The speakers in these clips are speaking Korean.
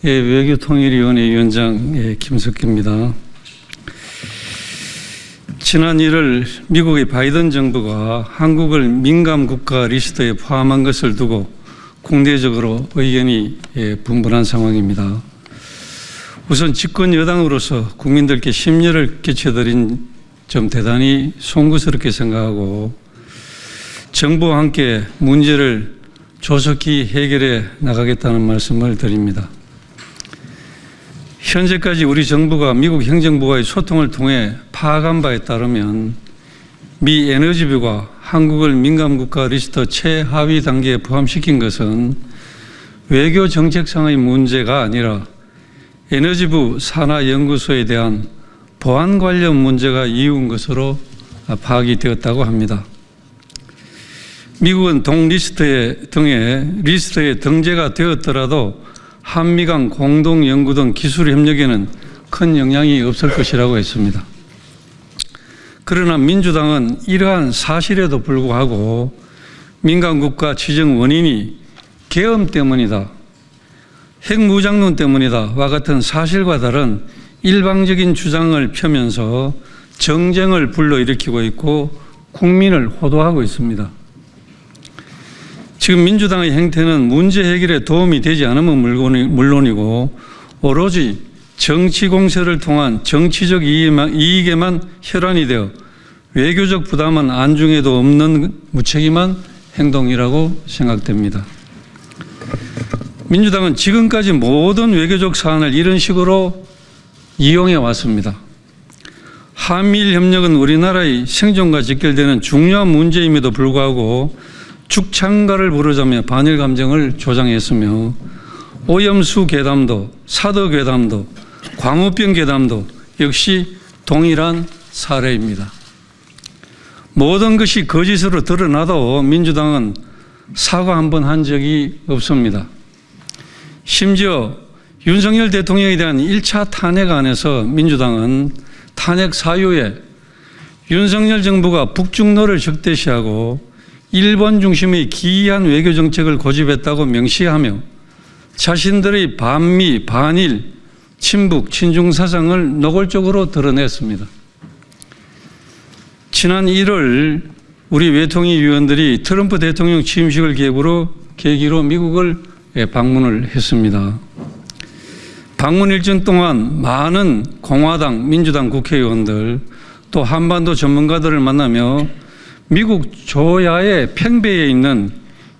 외교통일위원회 위원장 김석기입니다. 지난 1월 미국의 바이든 정부가 한국을 민감국가 리스트에 포함한 것을 두고 국내적으로 의견이 분분한 상황입니다. 우선 집권 여당으로서 국민들께 심려를 끼쳐드린 점 대단히 송구스럽게 생각하고 정부와 함께 문제를 조속히 해결해 나가겠다는 말씀을 드립니다. 현재까지 우리 정부가 미국 행정부와의 소통을 통해 파악한 바에 따르면 미 에너지부가 한국을 민감국가 리스트 최하위 단계에 포함시킨 것은 외교 정책상의 문제가 아니라 에너지부 산하연구소에 대한 보안 관련 문제가 이유인 것으로 파악이 되었다고 합니다. 미국은 동 리스트에 등재가 되었더라도 한미 간 공동연구 등 기술 협력에는 큰 영향이 없을 것이라고 했습니다. 그러나 민주당은 이러한 사실에도 불구하고 민감국가 지정 원인이 계엄 때문이다, 핵무장론 때문이다 와 같은 사실과 다른 일방적인 주장을 펴면서 정쟁을 불러일으키고 있고 국민을 호도하고 있습니다. 지금 민주당의 행태는 문제 해결에 도움이 되지 않으면 물론이고 오로지 정치 공세를 통한 정치적 이익에만 혈안이 되어 외교적 부담은 안중에도 없는 무책임한 행동이라고 생각됩니다. 민주당은 지금까지 모든 외교적 사안을 이런 식으로 이용해 왔습니다. 한미일 협력은 우리나라의 생존과 직결되는 중요한 문제임에도 불구하고 죽창가를 부르자며 반일 감정을 조장했으며 오염수 괴담도 사드 괴담도 광우병 괴담도 역시 동일한 사례입니다. 모든 것이 거짓으로 드러나도 민주당은 사과 한 번 한 적이 없습니다. 심지어 윤석열 대통령에 대한 1차 탄핵안에서 민주당은 탄핵 사유에 윤석열 정부가 북중로를 적대시하고 일본 중심의 기이한 외교 정책을 고집했다고 명시하며 자신들의 반미, 반일, 친북, 친중 사상을 노골적으로 드러냈습니다. 지난 1월 우리 외통위 위원들이 트럼프 대통령 취임식을 계기로 미국을 방문을 했습니다. 방문 일정 동안 많은 공화당, 민주당 국회의원들 또 한반도 전문가들을 만나며 미국 조야의 팽배해 있는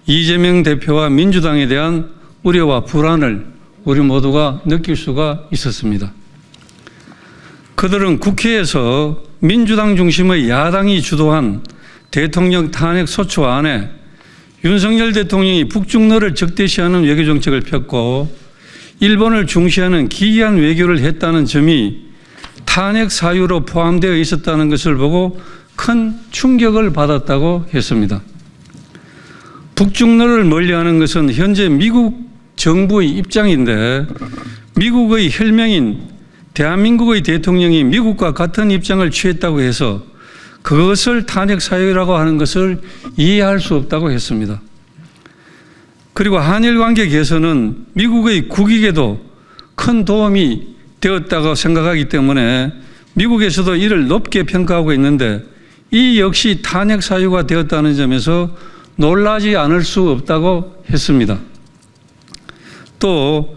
이재명 대표와 민주당에 대한 우려와 불안을 우리 모두가 느낄 수가 있었습니다. 그들은 국회에서 민주당 중심의 야당이 주도한 대통령 탄핵 소추안에 윤석열 대통령이 북중로를 적대시하는 외교 정책을 폈고 일본을 중시하는 기이한 외교를 했다는 점이 탄핵 사유로 포함되어 있었다는 것을 보고 큰 충격을 받았다고 했습니다. 북중로를 멀리하는 것은 현재 미국 정부의 입장인데 미국의 혈명인 대한민국의 대통령이 미국과 같은 입장을 취했다고 해서 그것을 탄핵 사유라고 하는 것을 이해할 수 없다고 했습니다. 그리고 한일 관계 개선은 미국의 국익에도 큰 도움이 되었다고 생각하기 때문에 미국에서도 이를 높게 평가하고 있는데 이 역시 탄핵 사유가 되었다는 점에서 놀라지 않을 수 없다고 했습니다. 또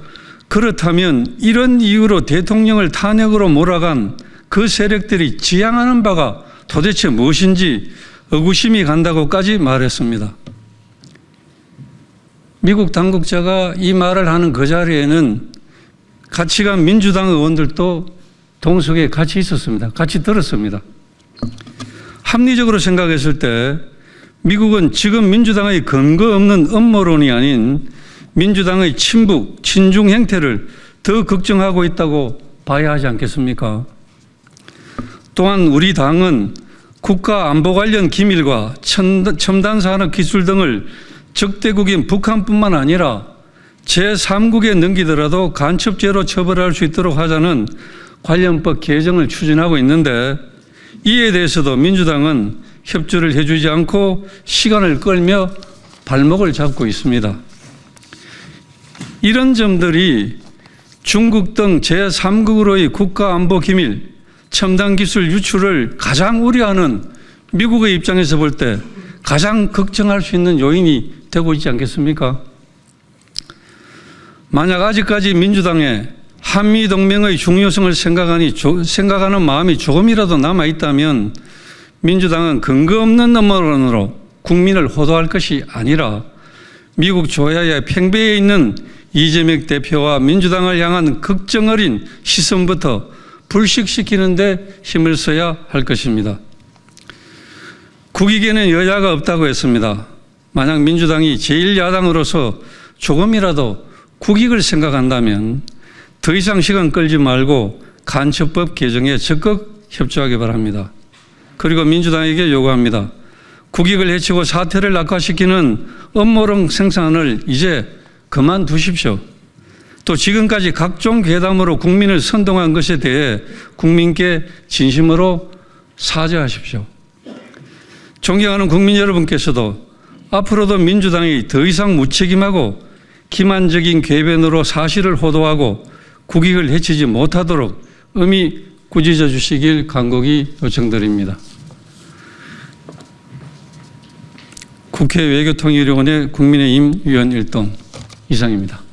그렇다면 이런 이유로 대통령을 탄핵으로 몰아간 그 세력들이 지향하는 바가 도대체 무엇인지 의구심이 간다고까지 말했습니다. 미국 당국자가 이 말을 하는 그 자리에는 같이 간 민주당 의원들도 동석에 같이 있었습니다. 같이 들었습니다. 합리적으로 생각했을 때 미국은 지금 민주당의 근거 없는 음모론이 아닌 민주당의 친북, 친중 행태를 더 걱정하고 있다고 봐야 하지 않겠습니까? 또한 우리 당은 국가 안보 관련 기밀과 첨단 산업 기술 등을 적대국인 북한뿐만 아니라 제3국에 넘기더라도 간첩죄로 처벌할 수 있도록 하자는 관련법 개정을 추진하고 있는데 이에 대해서도 민주당은 협조를 해주지 않고 시간을 끌며 발목을 잡고 있습니다. 이런 점들이 중국 등 제3국으로의 국가안보기밀, 첨단기술 유출을 가장 우려하는 미국의 입장에서 볼 때 가장 걱정할 수 있는 요인이 되고 있지 않겠습니까? 만약 아직까지 민주당에 한미동맹의 중요성을 생각하는 마음이 조금이라도 남아있다면 민주당은 근거 없는 음모론으로 국민을 호도할 것이 아니라 미국 조야의 팽배해 있는 이재명 대표와 민주당을 향한 걱정 어린 시선부터 불식시키는 데 힘을 써야 할 것입니다. 국익에는 여야가 없다고 했습니다. 만약 민주당이 제1야당으로서 조금이라도 국익을 생각한다면 더 이상 시간 끌지 말고 간첩법 개정에 적극 협조하기 바랍니다. 그리고 민주당에게 요구합니다. 국익을 해치고 사태를 악화시키는 음모론 생산을 이제 그만두십시오. 또 지금까지 각종 괴담으로 국민을 선동한 것에 대해 국민께 진심으로 사죄하십시오. 존경하는 국민 여러분께서도 앞으로도 민주당이 더 이상 무책임하고 기만적인 궤변으로 사실을 호도하고 국익을 해치지 못하도록 엄히 꾸짖어 주시길 간곡히 요청드립니다. 국회 외교통일위원회 국민의힘 위원 1동 이상입니다.